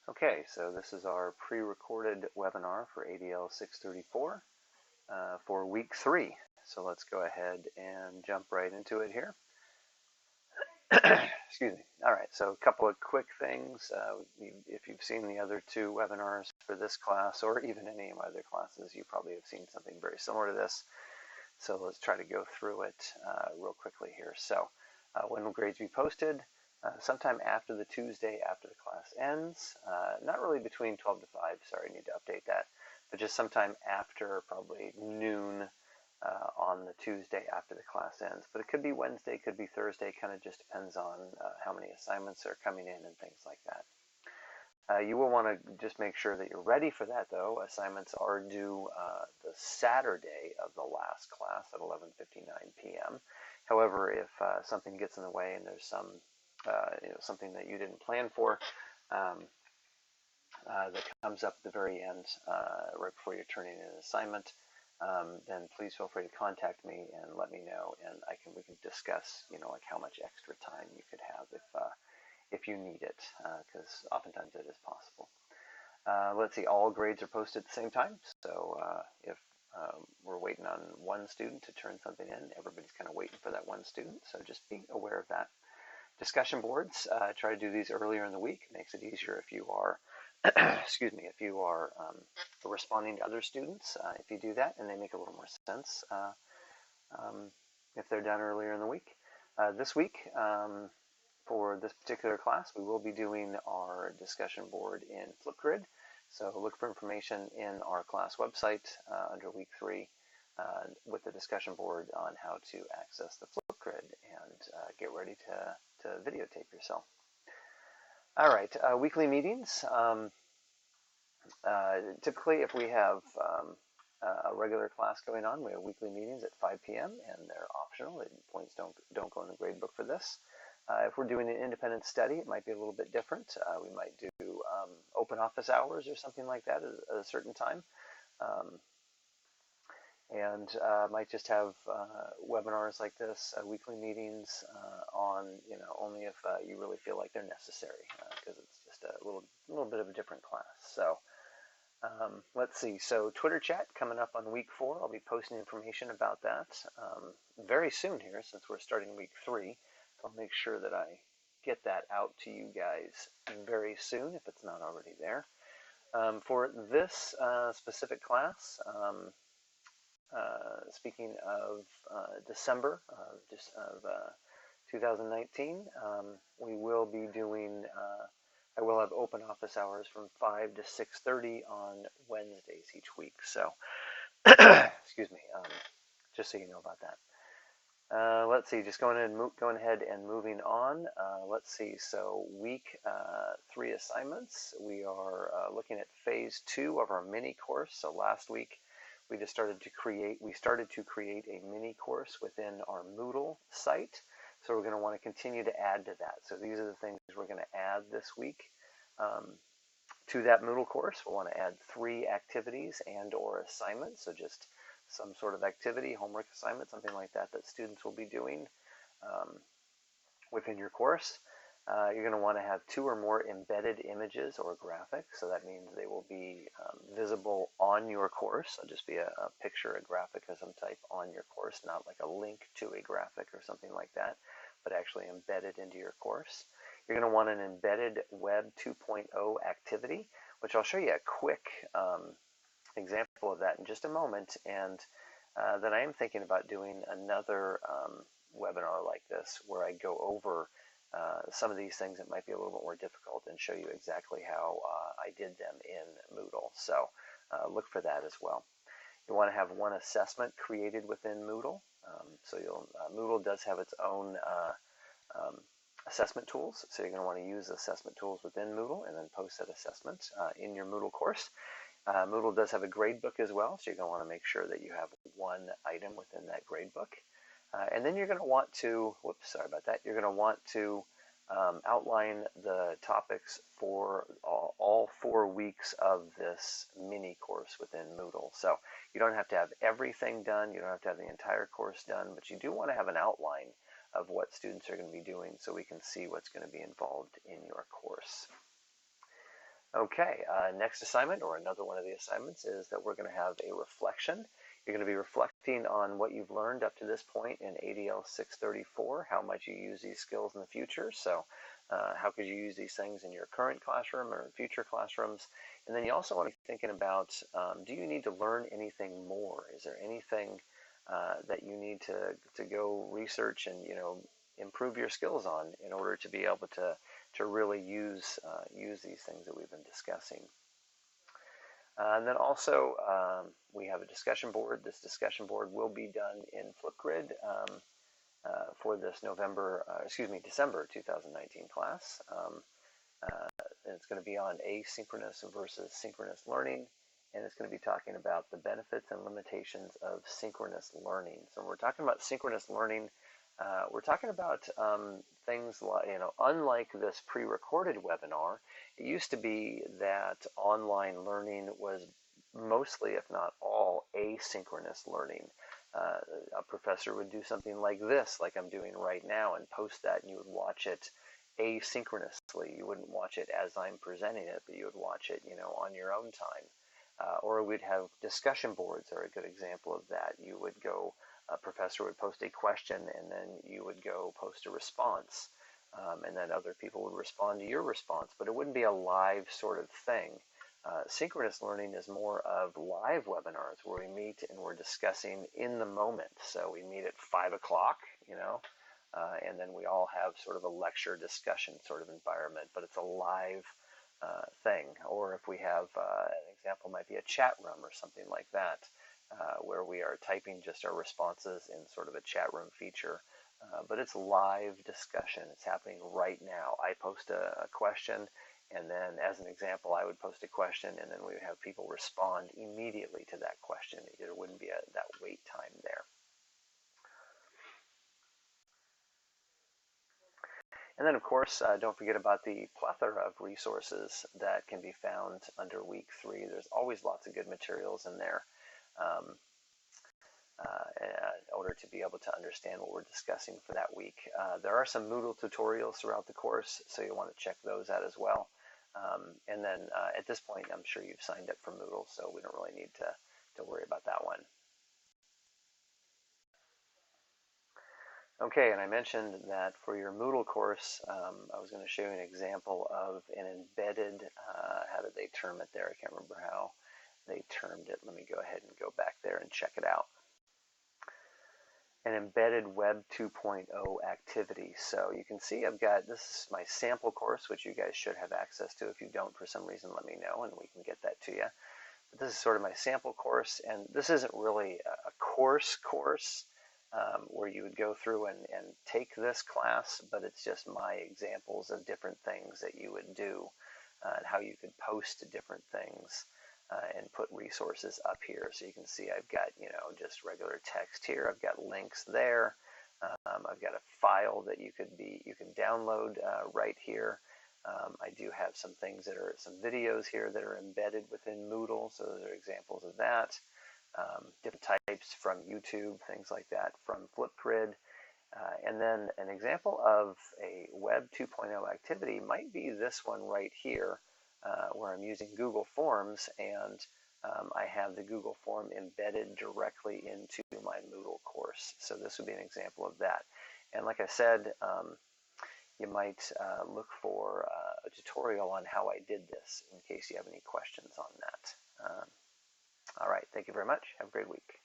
Okay, so this is our pre-recorded webinar for ADL634 for week 3. So let's go ahead and jump right into it here. Excuse me. All right, so a couple of quick things. If you've seen the other two webinars for this class, or even any of my other classes, you probably have seen something very similar to this. So let's try to go through it real quickly here. So when will grades be posted? Sometime after the Tuesday after the class ends, not really between 12 to 5, sorry, I need to update that, but just sometime after probably noon on the Tuesday after the class ends. But it could be Wednesday, could be Thursday, kind of just depends on how many assignments are coming in and things like that. You will want to just make sure that you're ready for that, though. Assignments are due the Saturday of the last class at 11:59 p.m. However, if something gets in the way and there's something that you didn't plan for that comes up at the very end, right before you're turning in an assignment, then please feel free to contact me and let me know, and we can discuss, like how much extra time you could have if you need it, because oftentimes it is possible. Let's see, all grades are posted at the same time, so if we're waiting on one student to turn something in, everybody's kind of waiting for that one student, so just be aware of that. Discussion boards, try to do these earlier in the week. It makes it easier if you are, excuse me, if you are responding to other students. If you do that, and they make a little more sense if they're done earlier in the week. This week, for this particular class, we will be doing our discussion board in Flipgrid. So look for information in our class website under week 3 with the discussion board on how to access the Flipgrid and get ready to videotape yourself. All right, weekly meetings. Typically, if we have a regular class going on, we have weekly meetings at 5 p.m. and they're optional. The points don't go in the grade book for this. If we're doing an independent study, it might be a little bit different. We might do open office hours or something like that at a certain time. And might just have webinars like this, weekly meetings on, only if you really feel like they're necessary, because it's just a little bit of a different class. So let's see. So Twitter chat coming up on week 4. I'll be posting information about that very soon here, since we're starting week 3. So I'll make sure that I get that out to you guys very soon if it's not already there. For this specific class, speaking of December of 2019, we will be doing, I will have open office hours from 5 to 6:30 on Wednesdays each week. So, excuse me, just so you know about that. Let's see, just going ahead and moving on. Let's see, so week 3 assignments. We are looking at phase 2 of our mini course. So last week, we started to create a mini course within our Moodle site. So we're going to want to continue to add to that. So these are the things we're going to add this week to that Moodle course. We'll want to add 3 activities and or assignments. So just some sort of activity, homework assignment, something like that students will be doing within your course. You're going to want to have 2 or more embedded images or graphics. So that means they will be visible on your course. So just be a picture, a graphic of some type on your course, not like a link to a graphic or something like that, but actually embedded into your course. You're going to want an embedded Web 2.0 activity, which I'll show you a quick example of that in just a moment. And then I am thinking about doing another webinar like this where I go over some of these things that might be a little bit more difficult and show you exactly how I did them in Moodle. So look for that as well. You want to have 1 assessment created within Moodle. So Moodle does have its own assessment tools. So you're going to want to use assessment tools within Moodle and then post that assessment in your Moodle course. Moodle does have a grade book as well, so you're going to want to make sure that you have 1 item within that grade book. And then you're going to want to, you're going to want to outline the topics for all 4 weeks of this mini course within Moodle. So you don't have to have everything done, you don't have to have the entire course done, but you do want to have an outline of what students are going to be doing so we can see what's going to be involved in your course. Okay, next assignment, or another one of the assignments, is that we're going to have a reflection. You're going to be reflecting on what you've learned up to this point in ADL634, how much you use these skills in the future. So how could you use these things in your current classroom or in future classrooms? And then you also want to be thinking about, do you need to learn anything more? Is there anything that you need to go research and, improve your skills on in order to be able to really use these things that we've been discussing. And then also we have a discussion board. This discussion board will be done in Flipgrid for this December 2019 class. And it's going to be on asynchronous versus synchronous learning, and it's going to be talking about the benefits and limitations of synchronous learning. So when we're talking about synchronous learning, we're talking about things like, unlike this pre-recorded webinar, it used to be that online learning was mostly, if not all, asynchronous learning. A professor would do something like this, like I'm doing right now, and post that, and you would watch it asynchronously. You wouldn't watch it as I'm presenting it, but you would watch it, on your own time. Or we'd have discussion boards are a good example of that. You would go, a professor would post a question, and then you would go post a response, and then other people would respond to your response, but it wouldn't be a live sort of thing. Synchronous learning is more of live webinars where we meet and we're discussing in the moment. So we meet at 5 o'clock, and then we all have sort of a lecture discussion sort of environment, but it's a live thing. Or if we have, an example might be a chat room or something like that, where we are typing just our responses in sort of a chat room feature. But it's live discussion. It's happening right now. I post a question, and then as an example, I would post a question, and then we would have people respond immediately to that question. There wouldn't be that wait time there. And then, of course, don't forget about the plethora of resources that can be found under week 3. There's always lots of good materials in there in order to be able to understand what we're discussing for that week. There are some Moodle tutorials throughout the course, so you'll want to check those out as well. And then at this point, I'm sure you've signed up for Moodle, so we don't really need to worry about that one. Okay, and I mentioned that for your Moodle course, I was going to show you an example of an embedded, how did they term it there? I can't remember how they termed it. Let me go ahead and go back there and check it out. An embedded Web 2.0 activity. So you can see I've got, this is my sample course, which you guys should have access to. If you don't, for some reason, let me know and we can get that to you. But this is sort of my sample course, and this isn't really a course where you would go through and take this class, but it's just my examples of different things that you would do and how you could post different things and put resources up here. So you can see I've got, just regular text here. I've got links there. I've got a file that you can download right here. I do have some things that are some videos here that are embedded within Moodle, so those are examples of that. Different types from YouTube, things like that, from Flipgrid. And then an example of a Web 2.0 activity might be this one right here, where I'm using Google Forms, and I have the Google form embedded directly into my Moodle course. So this would be an example of that. And like I said, you might look for a tutorial on how I did this in case you have any questions on that. All right, thank you very much. Have a great week.